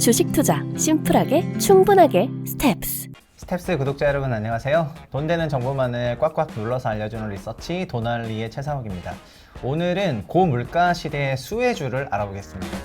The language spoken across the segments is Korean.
주식 투자 심플하게 충분하게 스텝스. 스텝스 구독자 여러분 안녕하세요. 돈 되는 정보만을 꽉꽉 눌러서 알려주는 리서치 도널리의 최상욱입니다. 오늘은 고물가 시대의 수혜주를 알아보겠습니다.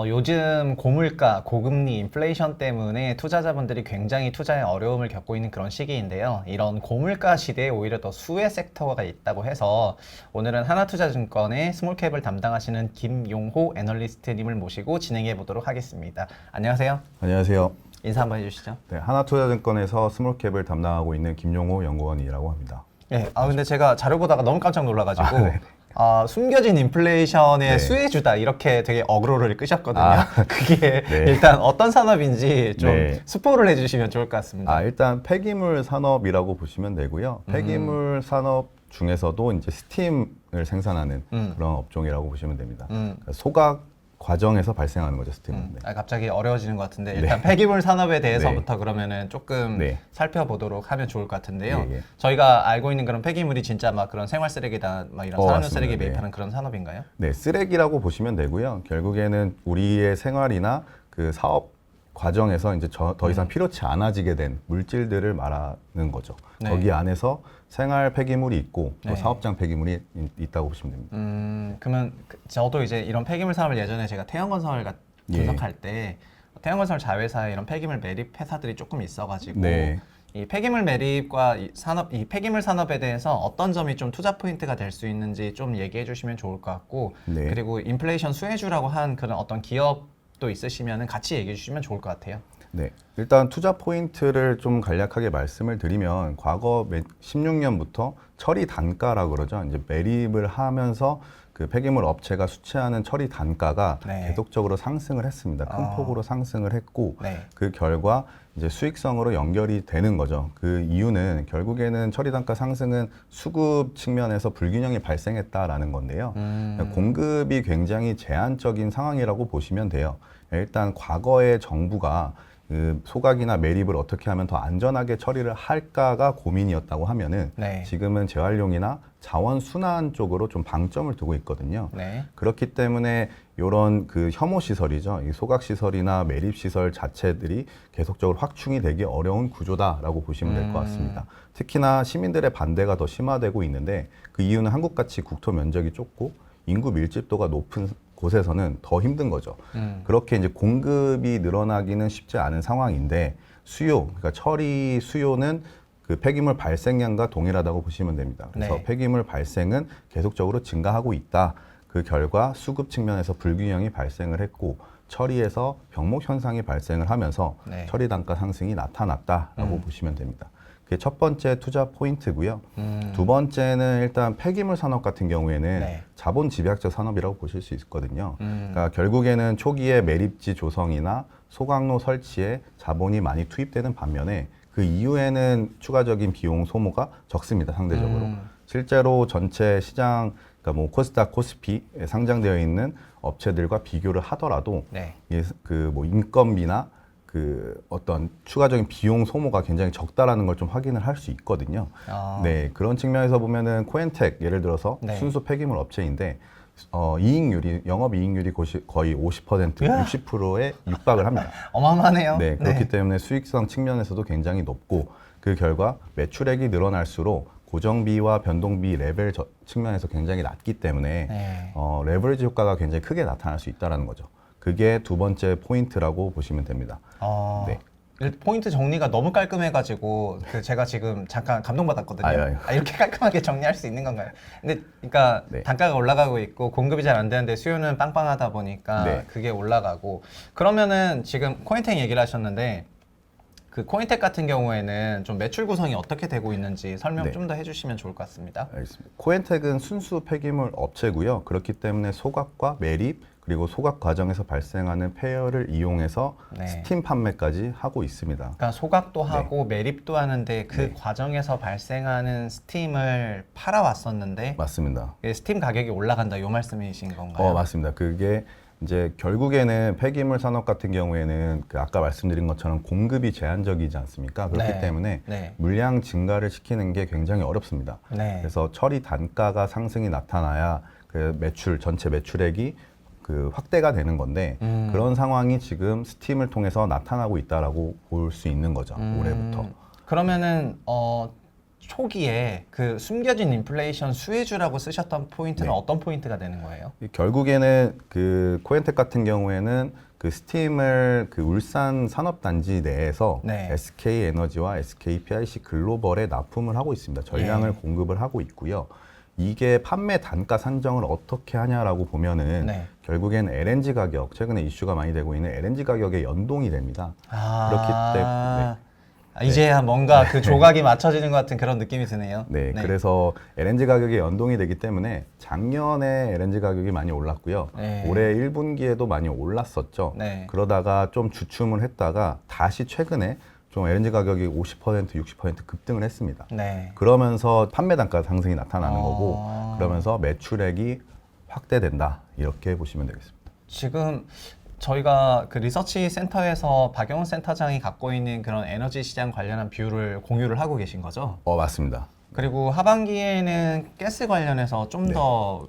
요즘 고물가, 고금리, 인플레이션 때문에 투자자분들이 굉장히 투자에 어려움을 겪고 있는 그런 시기인데요. 이런 고물가 시대에 오히려 더 수혜 섹터가 있다고 해서 오늘은 하나투자증권의 스몰캡을 담당하시는 김용호 애널리스트님을 모시고 진행해 보도록 하겠습니다. 안녕하세요. 안녕하세요. 인사 한번 해주시죠. 네, 하나투자증권에서 스몰캡을 담당하고 있는 김용호 연구원이라고 합니다. 네, 근데 제가 자료 보다가 너무 깜짝 놀라가지고 숨겨진 인플레이션의 네. 수혜주다 이렇게 되게 어그로를 끄셨거든요. 그게 네. 일단 어떤 산업인지 좀 네. 스포를 해주시면 좋을 것 같습니다. 일단 폐기물 산업이라고 보시면 되고요. 폐기물 산업 중에서도 이제 스팀을 생산하는 그런 업종이라고 보시면 됩니다. 그러니까 소각 과정에서 발생하는 거죠, 스팀은. 네. 갑자기 어려워지는 것 같은데 일단 폐기물 산업에 대해서부터 네. 그러면은 조금 네. 살펴보도록 하면 좋을 것 같은데요. 예, 예. 저희가 알고 있는 그런 폐기물이 진짜 막 그런 생활 쓰레기다 막 이런 산업용 맞습니다. 쓰레기 네. 매입하는 그런 산업인가요? 네, 쓰레기라고 보시면 되고요. 결국에는 우리의 생활이나 그 사업 과정에서 이제 더 이상 필요치 않아지게 된 물질들을 말하는 거죠. 네. 거기 안에서 생활 폐기물이 있고 또 네. 사업장 폐기물이 있다고 보시면 됩니다. 그러면 저도 이제 이런 폐기물 산업을 예전에 제가 태양건설 분석할 때 태양건설 자회사에 이런 폐기물 매립 회사들이 조금 있어가지고 네. 이 폐기물 매립과 이 폐기물 산업에 대해서 어떤 점이 좀 투자 포인트가 될 수 있는지 좀 얘기해 주시면 좋을 것 같고 네. 그리고 인플레이션 수혜주라고 한 그런 어떤 기업도 있으시면 같이 얘기해 주시면 좋을 것 같아요. 네, 일단 투자 포인트를 좀 간략하게 말씀을 드리면 과거 16년부터 처리 단가라고 그러죠. 이제 매립을 하면서 그 폐기물 업체가 수취하는 처리 단가가 네. 계속적으로 상승을 했습니다. 큰 폭으로 상승을 했고 네. 그 결과 이제 수익성으로 연결이 되는 거죠. 그 이유는 결국에는 처리 단가 상승은 수급 측면에서 불균형이 발생했다라는 건데요. 공급이 굉장히 제한적인 상황이라고 보시면 돼요. 일단 과거에 정부가 그 소각이나 매립을 어떻게 하면 더 안전하게 처리를 할까가 고민이었다고 하면은 네. 지금은 재활용이나 자원 순환 쪽으로 좀 방점을 두고 있거든요. 네. 그렇기 때문에 이런 그 혐오 시설이죠. 이 소각 시설이나 매립 시설 자체들이 계속적으로 확충이 되기 어려운 구조다라고 보시면 될 것 같습니다. 특히나 시민들의 반대가 더 심화되고 있는데 그 이유는 한국같이 국토 면적이 좁고 인구 밀집도가 높은 곳에서는 더 힘든 거죠. 그렇게 이제 공급이 늘어나기는 쉽지 않은 상황인데 그러니까 처리 수요는 그 폐기물 발생량과 동일하다고 보시면 됩니다. 그래서 네. 폐기물 발생은 계속적으로 증가하고 있다. 그 결과 수급 측면에서 불균형이 발생을 했고 처리에서 병목 현상이 발생을 하면서 네. 처리 단가 상승이 나타났다라고 보시면 됩니다. 그게 첫 번째 투자 포인트고요. 두 번째는 일단 폐기물 산업 같은 경우에는 네. 자본 집약적 산업이라고 보실 수 있거든요. 그러니까 결국에는 초기에 매립지 조성이나 소각로 설치에 자본이 많이 투입되는 반면에 그 이후에는 추가적인 비용 소모가 적습니다. 상대적으로. 실제로 전체 시장, 그러니까 뭐 코스닥, 코스피에 상장되어 있는 업체들과 비교를 하더라도 네. 그 뭐 인건비나 그 어떤 추가적인 비용 소모가 굉장히 적다라는 걸 좀 확인을 할 수 있거든요. 네, 그런 측면에서 보면은 코엔텍 예를 들어서 네. 순수 폐기물 업체인데 이익률이 영업이익률이 거의 50%, 60%에 육박을 합니다. 어마어마하네요. 네, 그렇기 때문에 수익성 측면에서도 굉장히 높고 그 결과 매출액이 늘어날수록 고정비와 변동비 레벨 측면에서 굉장히 낮기 때문에 네. 레버리지 효과가 굉장히 크게 나타날 수 있다는 거죠. 그게 두 번째 포인트라고 보시면 됩니다. 네. 네. 포인트 정리가 너무 깔끔해가지고 제가 지금 잠깐 감동받았거든요. 아유. 이렇게 깔끔하게 정리할 수 있는 건가요? 근데 그러니까 네. 단가가 올라가고 있고 공급이 잘 안 되는데 수요는 빵빵하다 보니까 네. 그게 올라가고 그러면은 지금 코인텍 얘기를 하셨는데 그 코인텍 같은 경우에는 좀 매출 구성이 어떻게 되고 있는지 설명 네. 좀 더 해주시면 좋을 것 같습니다. 알겠습니다. 코엔텍은 순수 폐기물 업체고요. 그렇기 때문에 소각과 매립 그리고 소각 과정에서 발생하는 폐열을 이용해서 네. 스팀 판매까지 하고 있습니다. 그러니까 소각도 하고 매립도 하는데 그 네. 과정에서 발생하는 스팀을 팔아왔었는데 맞습니다. 스팀 가격이 올라간다 이 말씀이신 건가요? 맞습니다. 그게 이제 결국에는 폐기물 산업 같은 경우에는 그 아까 말씀드린 것처럼 공급이 제한적이지 않습니까? 그렇기 네. 때문에 네. 물량 증가를 시키는 게 굉장히 어렵습니다. 네. 그래서 처리 단가가 상승이 나타나야 그 전체 매출액이 그 확대가 되는 건데 그런 상황이 지금 스팀을 통해서 나타나고 있다라고 볼 수 있는 거죠. 올해부터. 그러면은 초기에 그 숨겨진 인플레이션 수혜주라고 쓰셨던 포인트는 네. 어떤 포인트가 되는 거예요? 결국에는 그 코엔텍 같은 경우에는 그 스팀을 그 울산 산업단지 내에서 네. SK 에너지와 SK PIC 글로벌에 납품을 하고 있습니다. 전량을 예. 공급을 하고 있고요. 이게 판매 단가 산정을 어떻게 하냐라고 보면은 네. 결국엔 LNG 가격, 최근에 이슈가 많이 되고 있는 LNG 가격에 연동이 됩니다. 그렇기 때문에 이제야 뭔가 그 조각이 맞춰지는 것 같은 그런 느낌이 드네요. 네, 그래서 LNG 가격에 연동이 되기 때문에 작년에 LNG 가격이 많이 올랐고요. 네. 올해 1분기에도 많이 올랐었죠. 네. 그러다가 좀 주춤을 했다가 다시 최근에 좀 LNG 가격이 50%, 60% 급등을 했습니다. 네. 그러면서 판매 단가 상승이 나타나는 아. 거고, 그러면서 매출액이 확대된다. 이렇게 보시면 되겠습니다. 지금 저희가 그 리서치 센터에서 박영훈 센터장이 갖고 있는 그런 에너지 시장 관련한 뷰를 공유를 하고 계신 거죠? 맞습니다. 그리고 하반기에는 가스 관련해서 좀 네. 더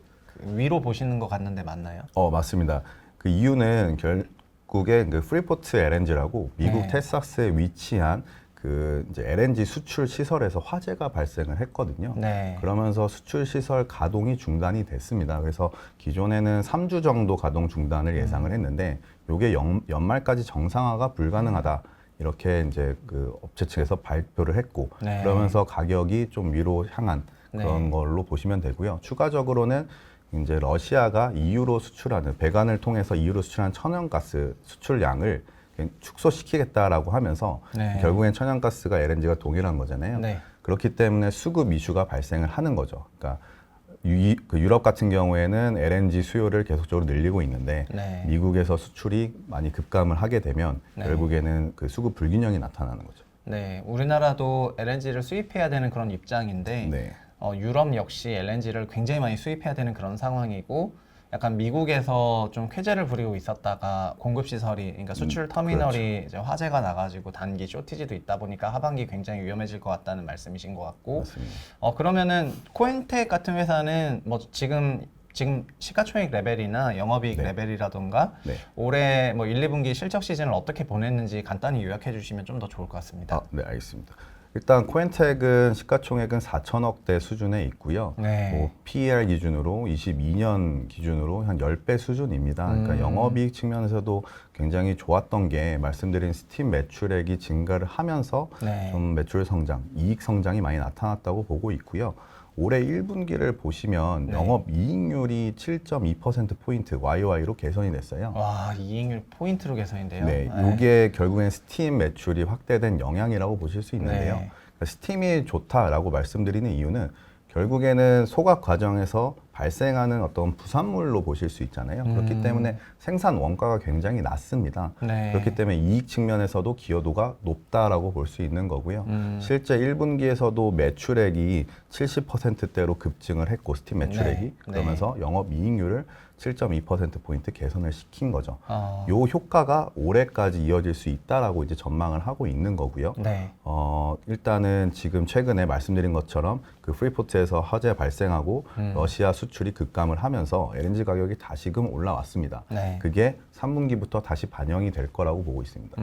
위로 보시는 것 같는데 맞나요? 맞습니다. 그 이유는 결국에 그 프리포트 LNG라고 미국 네. 텍사스에 위치한 그 이제 LNG 수출 시설에서 화재가 발생을 했거든요. 네. 그러면서 수출 시설 가동이 중단이 됐습니다. 그래서 기존에는 3주 정도 가동 중단을 예상을 했는데 이게 연말까지 정상화가 불가능하다. 이렇게 이제 그 업체 측에서 발표를 했고 네. 그러면서 가격이 좀 위로 향한 그런 네. 걸로 보시면 되고요. 추가적으로는 이제 러시아가 EU로 수출하는 배관을 통해서 EU로 수출한 천연가스 수출량을 축소시키겠다라고 하면서 네. 결국엔 천연가스가 LNG가 동일한 거잖아요. 네. 그렇기 때문에 수급 이슈가 발생을 하는 거죠. 그러니까 그 유럽 같은 경우에는 LNG 수요를 계속적으로 늘리고 있는데 네. 미국에서 수출이 많이 급감을 하게 되면 네. 결국에는 그 수급 불균형이 나타나는 거죠. 네, 우리나라도 LNG를 수입해야 되는 그런 입장인데 네. 유럽 역시 LNG를 굉장히 많이 수입해야 되는 그런 상황이고 약간 미국에서 좀 쾌재를 부리고 있었다가 공급 시설이 그러니까 수출 터미널이 이제 화재가 나가지고 단기 쇼티지도 있다 보니까 하반기 굉장히 위험해질 것 같다는 말씀이신 것 같고 맞습니다. 그러면은 코엔텍 같은 회사는 뭐 지금 시가총액 레벨이나 영업이익 네. 레벨이라던가 네. 올해 뭐 1, 2분기 실적 시즌을 어떻게 보냈는지 간단히 요약해 주시면 좀 더 좋을 것 같습니다. 네, 알겠습니다. 일단 코엔텍은 시가총액은 4천억대 수준에 있고요. 네. PER 기준으로 22년 기준으로 한 10배 수준입니다. 그러니까 영업이익 측면에서도 굉장히 좋았던 게 말씀드린 스팀 매출액이 증가를 하면서 네. 좀 매출 성장, 이익 성장이 많이 나타났다고 보고 있고요. 올해 1분기를 보시면 네. 영업이익률이 7.2%포인트 YOY로 개선이 됐어요. 와, 이익률 포인트로 개선인데요. 네, 이게 결국엔 스팀 매출이 확대된 영향이라고 보실 수 있는데요. 네. 그러니까 스팀이 좋다라고 말씀드리는 이유는 결국에는 소각 과정에서 발생하는 어떤 부산물로 보실 수 있잖아요. 그렇기 때문에 생산 원가가 굉장히 낮습니다. 네. 그렇기 때문에 이익 측면에서도 기여도가 높다라고 볼 수 있는 거고요. 실제 1분기에서도 매출액이 70%대로 급증을 했고 스팀 매출액이 네. 그러면서 영업이익률을 7.2%포인트 개선을 시킨 거죠. 어. 요 효과가 올해까지 이어질 수 있다라고 이제 전망을 하고 있는 거고요. 네. 일단은 지금 최근에 말씀드린 것처럼 그 프리포트에서 화재 발생하고 러시아 수출이 급감을 하면서 LNG 가격이 다시금 올라왔습니다. 네. 그게 3분기부터 다시 반영이 될 거라고 보고 있습니다.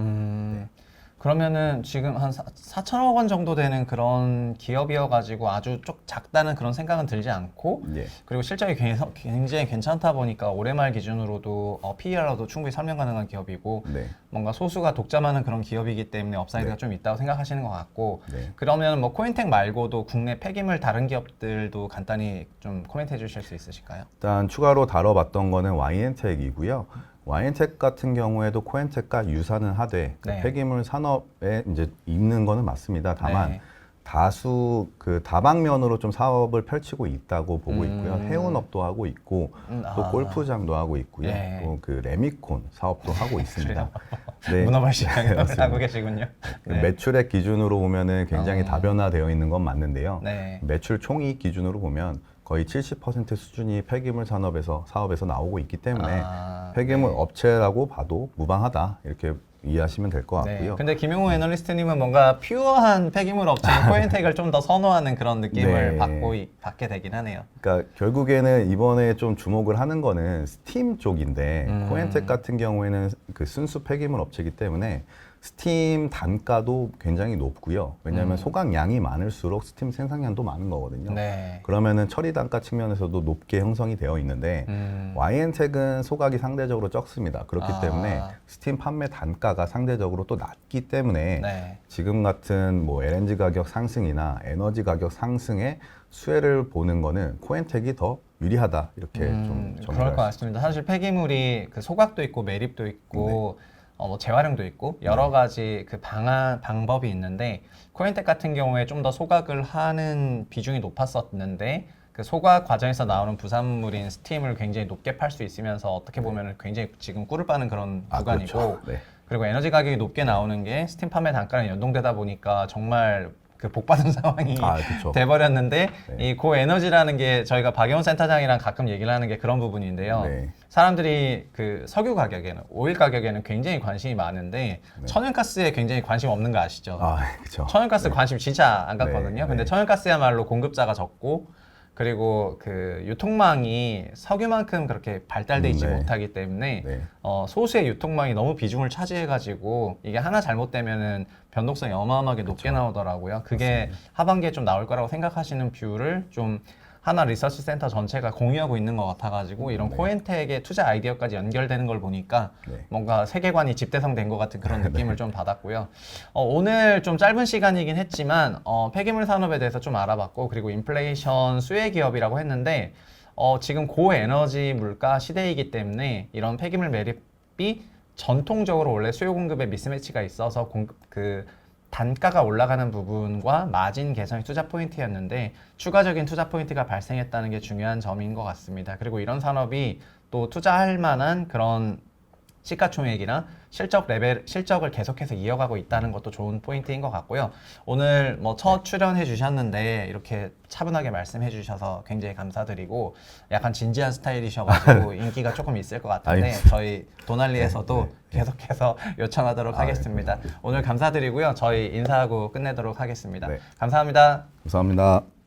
그러면은 지금 한 4천억 원 정도 되는 그런 기업이어가지고 아주 쪽 작다는 그런 생각은 들지 않고 예. 그리고 실적이 굉장히 괜찮다 보니까 올해 말 기준으로도 PER로도 충분히 설명 가능한 기업이고 네. 뭔가 소수가 독점하는 그런 기업이기 때문에 업사이드가 네. 좀 있다고 생각하시는 것 같고 네. 그러면 뭐 코인텍 말고도 국내 폐기물 다른 기업들도 간단히 좀 코멘트 해주실 수 있으실까요? 일단 추가로 다뤄봤던 거는 YN텍이고요. YN텍 같은 경우에도 코엔텍과 유사는 하되 그 네. 폐기물 산업에 이제 있는 거는 맞습니다. 다만 네. 다수 그 다방면으로 좀 사업을 펼치고 있다고 보고 있고요. 해운업도 하고 있고 또 골프장도 하고 있고요. 네. 또 그 레미콘 사업도 하고 있습니다. 네. 문어발 시장을 맞습니다. 하고 계시군요. 그 매출액 기준으로 보면은 굉장히 어. 다변화되어 있는 건 맞는데요. 네. 매출 총이익 기준으로 보면 거의 70% 수준이 폐기물 사업에서 나오고 있기 때문에 폐기물 네. 업체라고 봐도 무방하다 이렇게 이해하시면 될 것 네. 같고요. 근데 김용호 애널리스트님은 뭔가 퓨어한 폐기물 업체인 코엔텍을 좀 더 선호하는 그런 느낌을 네. 받게 되긴 하네요. 그러니까 결국에는 이번에 좀 주목을 하는 거는 스팀 쪽인데 코엔텍 같은 경우에는 그 순수 폐기물 업체이기 때문에 스팀 단가도 굉장히 높고요. 왜냐하면 소각량이 많을수록 스팀 생산량도 많은 거거든요. 네. 그러면은 처리 단가 측면에서도 높게 형성이 되어 있는데 YN텍은 소각이 상대적으로 적습니다. 그렇기 아. 때문에 스팀 판매 단가가 상대적으로 또 낮기 때문에 네. 지금 같은 뭐 LNG 가격 상승이나 에너지 가격 상승에 수혜를 보는 거는 코엔텍이 더 유리하다 이렇게 좀 그럴 정리할 것 수 같습니다. 사실 폐기물이 그 소각도 있고 매립도 있고 뭐 재활용도 있고 여러 가지 그 방법이 있는데 코엔텍 같은 경우에 좀 더 소각을 하는 비중이 높았었는데 그 소각 과정에서 나오는 부산물인 스팀을 굉장히 높게 팔 수 있으면서 어떻게 보면 굉장히 지금 꿀을 빠는 그런 구간이고 그렇죠. 네. 그리고 에너지 가격이 높게 나오는 게 스팀 판매 단가랑 연동되다 보니까 정말 그 복받은 상황이 그렇죠. 돼버렸는데 네. 이 고에너지라는 게 저희가 박영훈 센터장이랑 가끔 얘기를 하는 게 그런 부분인데요. 네. 사람들이 그 석유 가격에는 오일 가격에는 굉장히 관심이 많은데 천연가스에 굉장히 관심 없는 거 아시죠? 그렇죠. 천연가스 관심 진짜 안 갖거든요. 네, 근데 네. 천연가스야말로 공급자가 적고 그리고 그 유통망이 석유만큼 그렇게 발달돼 있지 네. 못하기 때문에 네. 소수의 유통망이 너무 비중을 차지해가지고 이게 하나 잘못되면은 변동성이 어마어마하게 높게 나오더라고요. 그게 하반기에 좀 나올 거라고 생각하시는 뷰를 좀 하나 리서치 센터 전체가 공유하고 있는 것 같아가지고 이런 코엔텍의 투자 아이디어까지 연결되는 걸 보니까 네. 뭔가 세계관이 집대성된 것 같은 그런 느낌을 좀 받았고요. 오늘 좀 짧은 시간이긴 했지만 폐기물 산업에 대해서 좀 알아봤고 그리고 인플레이션 수혜 기업이라고 했는데 지금 고에너지 물가 시대이기 때문에 이런 폐기물 매립이 전통적으로 원래 수요 공급에 미스매치가 있어서 그 단가가 올라가는 부분과 마진 개선이 투자 포인트였는데 추가적인 투자 포인트가 발생했다는 게 중요한 점인 것 같습니다. 그리고 이런 산업이 또 투자할 만한 그런 시가총액이나 실적을 계속해서 이어가고 있다는 것도 좋은 포인트인 것 같고요. 오늘 뭐 첫 출연해 주셨는데 이렇게 차분하게 말씀해 주셔서 굉장히 감사드리고 약간 진지한 스타일이셔가지고 인기가 조금 있을 것 같은데 저희 도날리에서도 계속해서 요청하도록 하겠습니다. 오늘 감사드리고요. 저희 인사하고 끝내도록 하겠습니다. 네. 감사합니다. 감사합니다.